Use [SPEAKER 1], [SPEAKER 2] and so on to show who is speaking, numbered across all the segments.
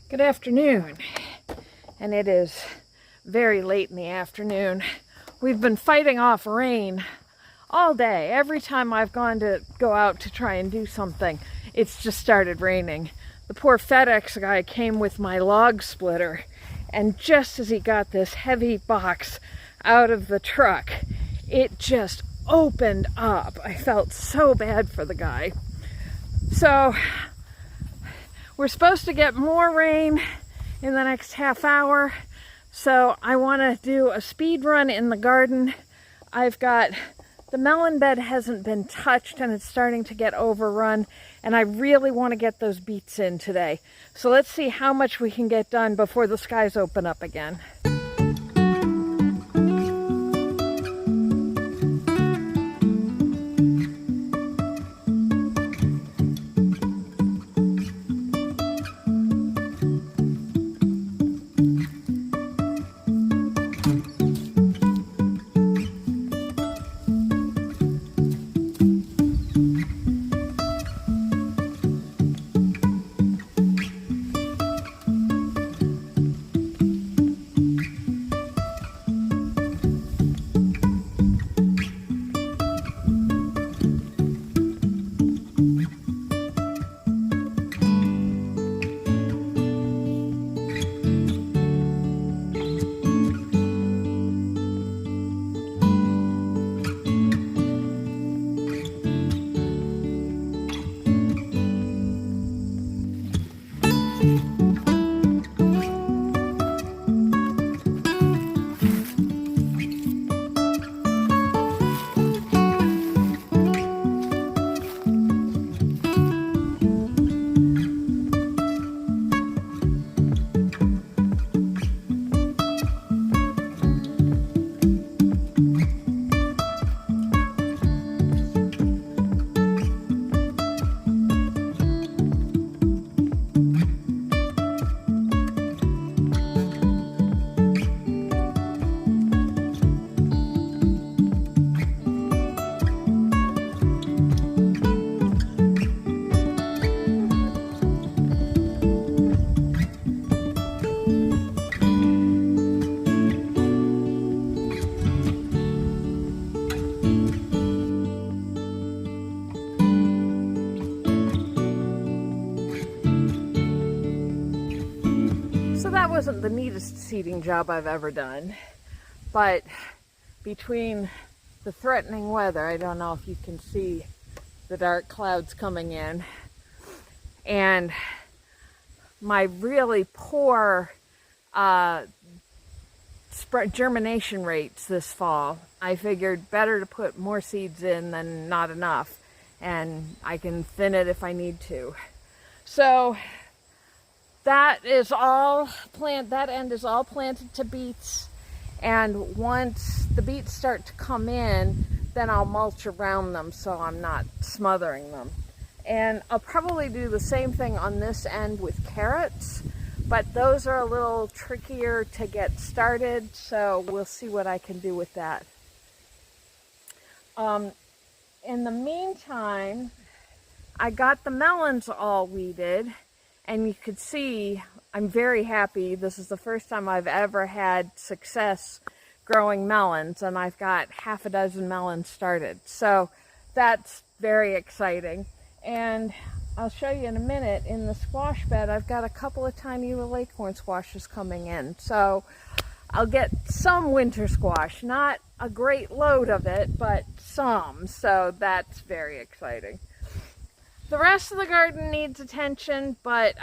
[SPEAKER 1] Good afternoon, and it is very late in the afternoon. We've been fighting off rain all day. Every time I've go out to try and do something, it's just started raining. The poor FedEx guy came with my log splitter, and just as he got this heavy box out of the truck, it just opened up. I felt so bad for the guy. So we're supposed to get more rain in the next half hour, so I want to do a speed run in the garden. The melon bed hasn't been touched and it's starting to get overrun, and I really want to get those beets in today. So let's see how much we can get done before the skies open up again. So that wasn't the neatest seeding job I've ever done, but between the threatening weather, I don't know if you can see the dark clouds coming in, and my really poor germination rates this fall, I figured better to put more seeds in than not enough, and I can thin it if I need to. So that is all that end is all planted to beets, and once the beets start to come in, then I'll mulch around them so I'm not smothering them. And I'll probably do the same thing on this end with carrots, but those are a little trickier to get started, so we'll see what I can do with that. In the meantime, I got the melons all weeded, and you could see I'm very happy. This is the first time I've ever had success growing melons, and I've got half a dozen melons started. So that's very exciting. And I'll show you in a minute, in the squash bed, I've got a couple of tiny little acorn squashes coming in. So I'll get some winter squash, not a great load of it, but some. So that's very exciting. The rest of the garden needs attention, but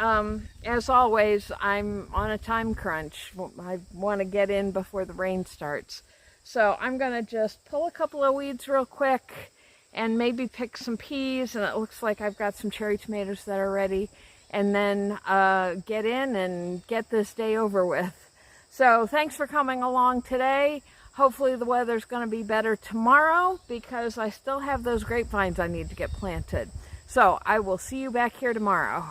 [SPEAKER 1] as always, I'm on a time crunch. I want to get in before the rain starts. So I'm going to just pull a couple of weeds real quick and maybe pick some peas, and it looks like I've got some cherry tomatoes that are ready, and then get in and get this day over with. So thanks for coming along today. Hopefully the weather's going to be better tomorrow, because I still have those grapevines I need to get planted. So I will see you back here tomorrow.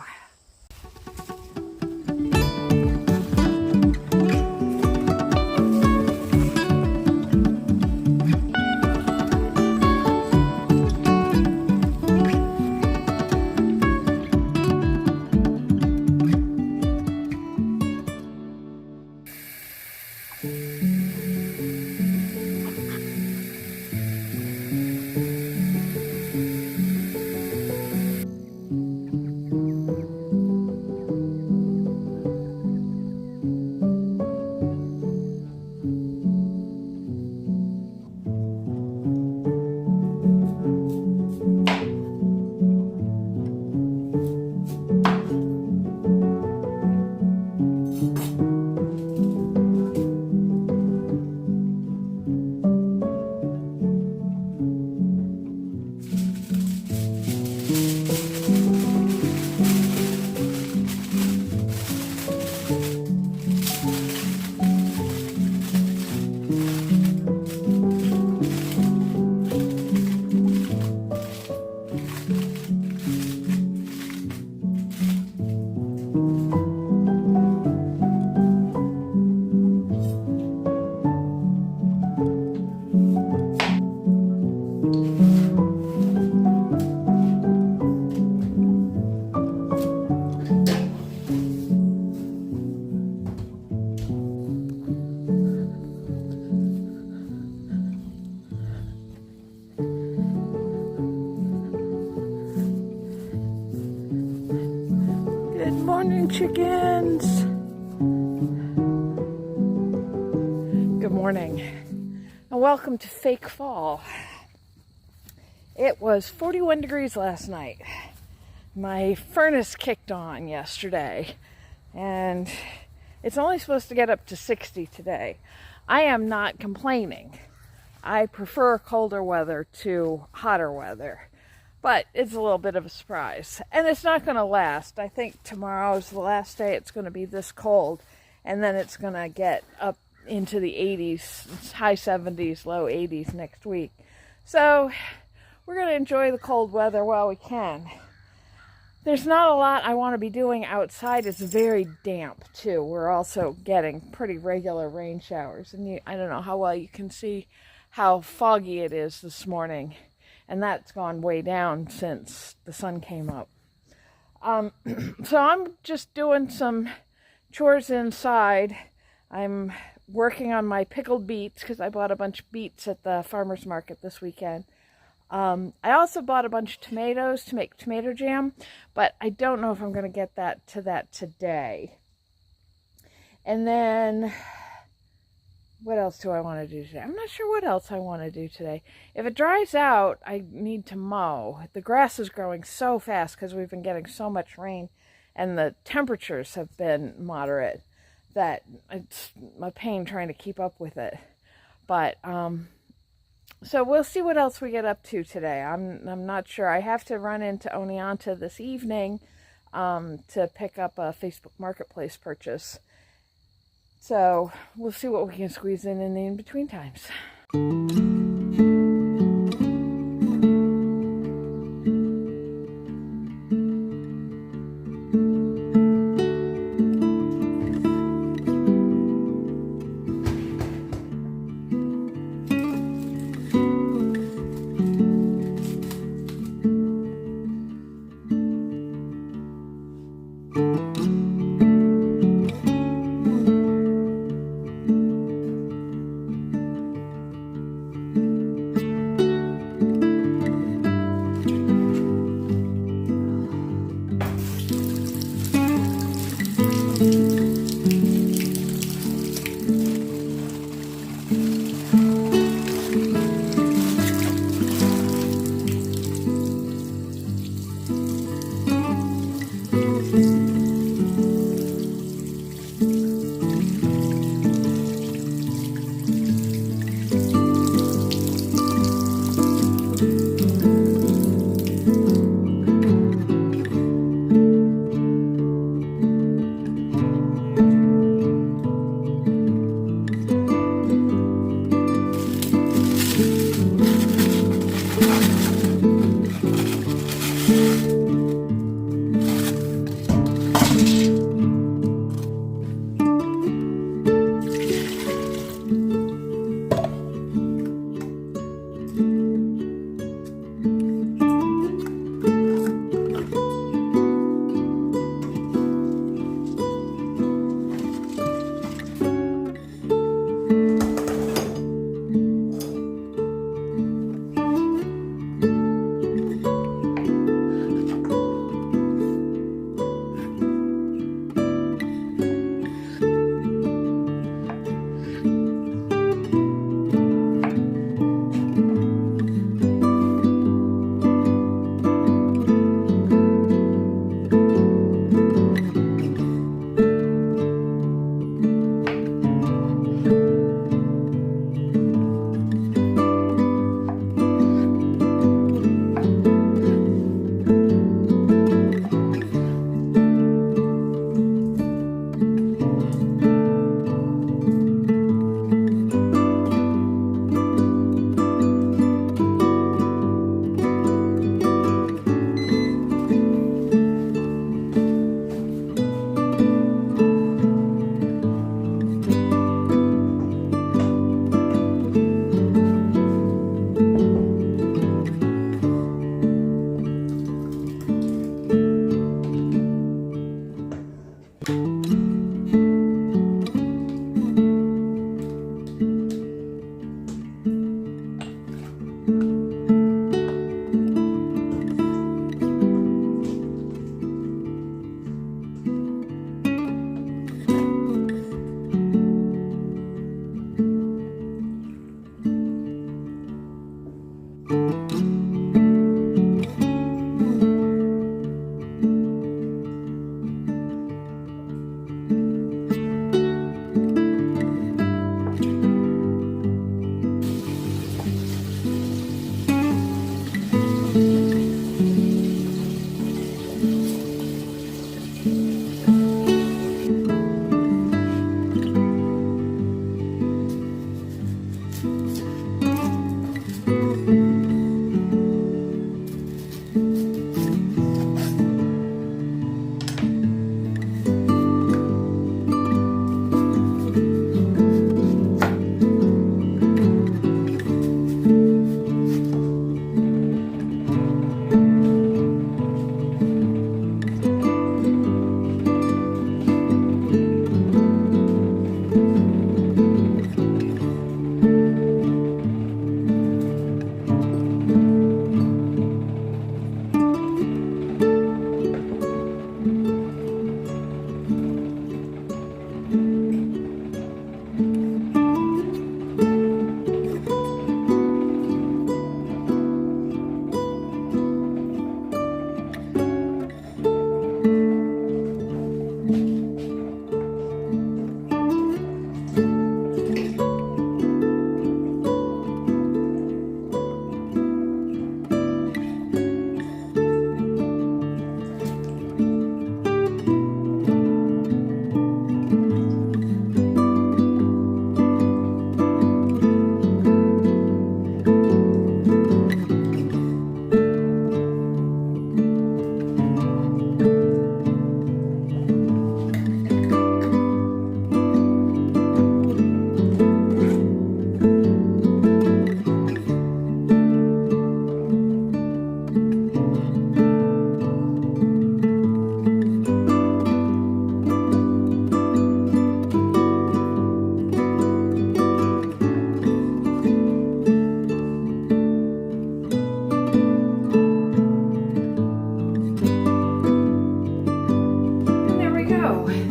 [SPEAKER 1] morning, chickens. Good morning, and welcome to Fake Fall. It was 41 degrees last night. My furnace kicked on yesterday, and it's only supposed to get up to 60 today. I am not complaining. I prefer colder weather to hotter weather, but it's a little bit of a surprise. And it's not going to last. I think tomorrow's the last day it's going to be this cold, and then it's going to get up into the 80s, high 70s, low 80s next week. So we're going to enjoy the cold weather while we can. There's not a lot I want to be doing outside. It's very damp too. We're also getting pretty regular rain showers, and I don't know how well you can see how foggy it is this morning, and that's gone way down since the sun came up. So I'm just doing some chores inside. I'm working on my pickled beets because I bought a bunch of beets at the farmer's market this weekend. I also bought a bunch of tomatoes to make tomato jam, but I don't know if I'm going to get that today. And then, what else do I want to do today? I'm not sure what else I want to do today. If it dries out, I need to mow. The grass is growing so fast because we've been getting so much rain, and the temperatures have been moderate that it's a pain trying to keep up with it. But, so we'll see what else we get up to today. I'm not sure. I have to run into Oneonta this evening to pick up a Facebook Marketplace purchase. So we'll see what we can squeeze in the in-between times.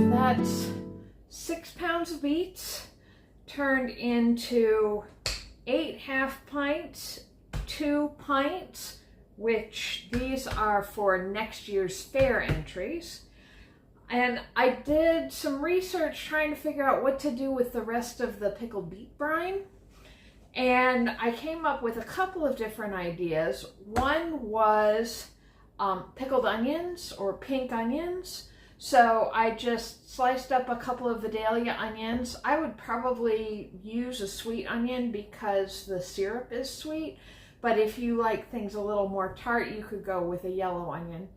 [SPEAKER 1] That's 6 pounds of beets turned into 8 half pints, 2 pints, which these are for next year's fair entries. And I did some research trying to figure out what to do with the rest of the pickled beet brine. And I came up with a couple of different ideas. One was pickled onions or pink onions. So I just sliced up a couple of Vidalia onions. I would probably use a sweet onion because the syrup is sweet. But if you like things a little more tart, you could go with a yellow onion.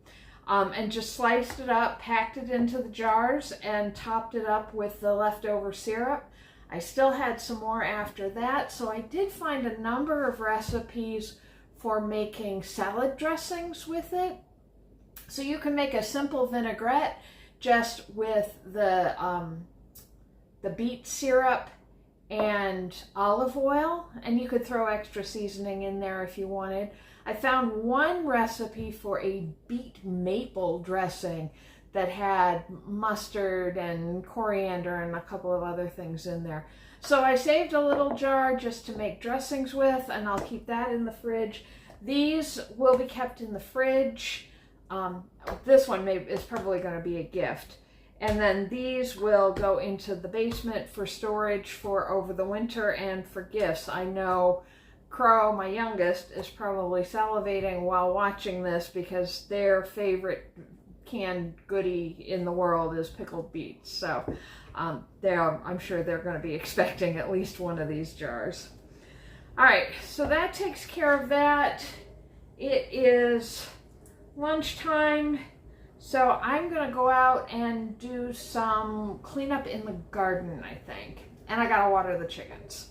[SPEAKER 1] And just sliced it up, packed it into the jars, and topped it up with the leftover syrup. I still had some more after that, so I did find a number of recipes for making salad dressings with it. So you can make a simple vinaigrette just with the beet syrup and olive oil, and you could throw extra seasoning in there if you wanted. I found one recipe for a beet maple dressing that had mustard and coriander and a couple of other things in there. So I saved a little jar just to make dressings with, and I'll keep that in the fridge. These will be kept in the fridge. This one is probably going to be a gift. And then these will go into the basement for storage for over the winter and for gifts. I know Crow, my youngest, is probably salivating while watching this because their favorite canned goodie in the world is pickled beets. So I'm sure they're going to be expecting at least one of these jars. All right, so that takes care of that. It is lunchtime, so I'm going to go out and do some cleanup in the garden, I think. And I got to water the chickens.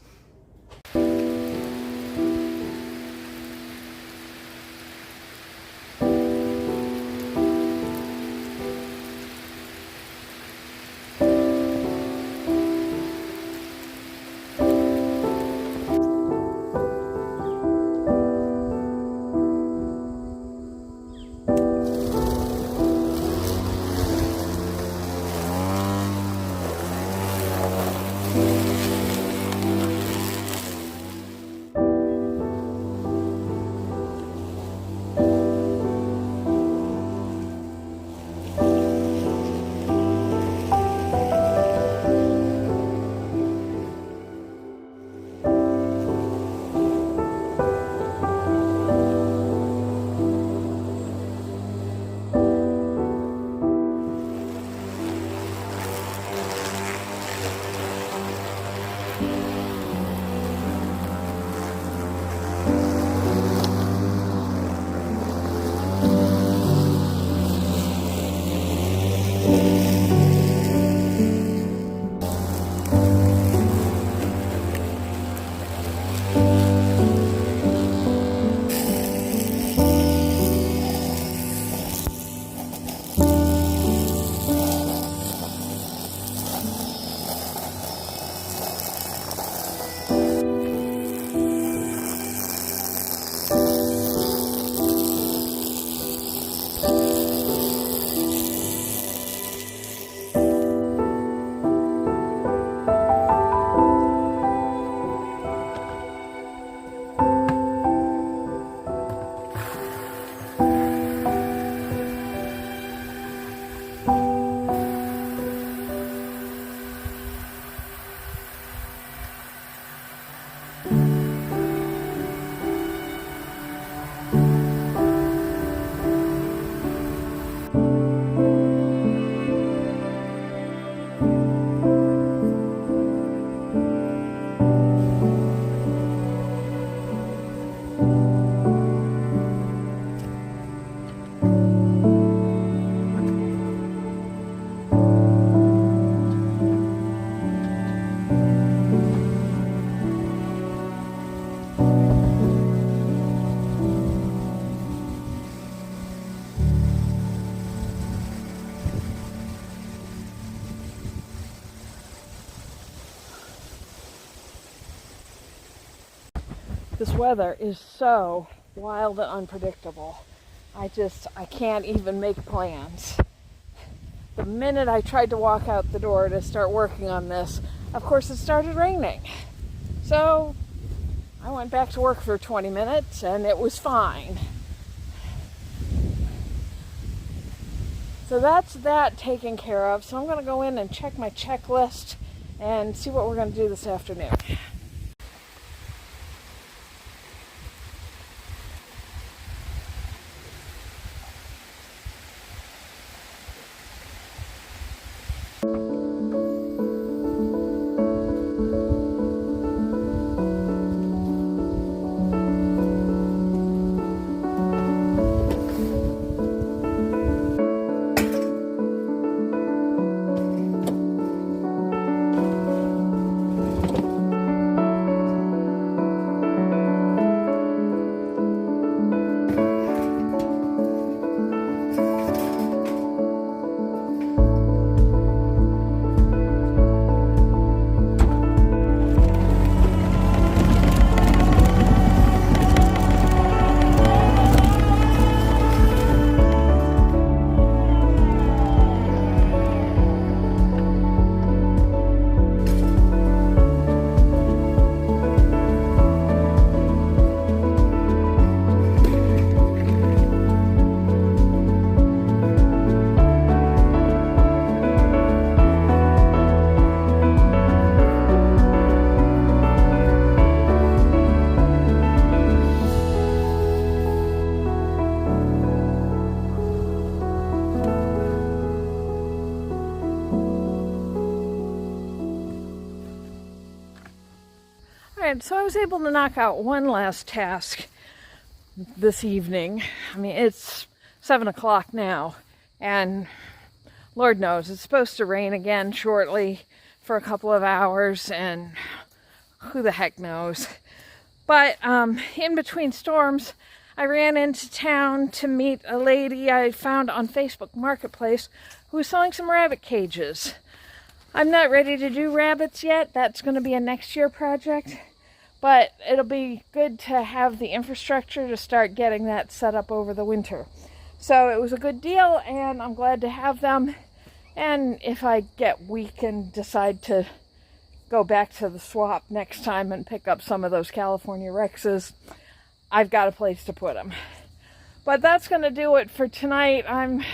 [SPEAKER 1] This weather is so wild and unpredictable. I can't even make plans. The minute I tried to walk out the door to start working on this, of course it started raining. So I went back to work for 20 minutes and it was fine. So that's that taken care of. So I'm going to go in and check my checklist and see what we're going to do this afternoon. Alright, so I was able to knock out one last task this evening. I mean, it's 7 o'clock now, and Lord knows, it's supposed to rain again shortly for a couple of hours, and who the heck knows. But in between storms, I ran into town to meet a lady I found on Facebook Marketplace who was selling some rabbit cages. I'm not ready to do rabbits yet. That's going to be a next year project. But it'll be good to have the infrastructure to start getting that set up over the winter. So it was a good deal, and I'm glad to have them. And if I get weak and decide to go back to the swap next time and pick up some of those California Rexes, I've got a place to put them. But that's going to do it for tonight. I'm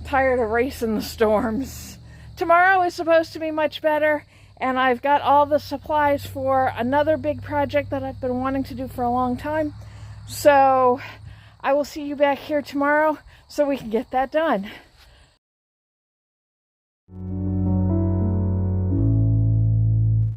[SPEAKER 1] tired of racing the storms. Tomorrow is supposed to be much better, and I've got all the supplies for another big project that I've been wanting to do for a long time. So I will see you back here tomorrow so we can get that done.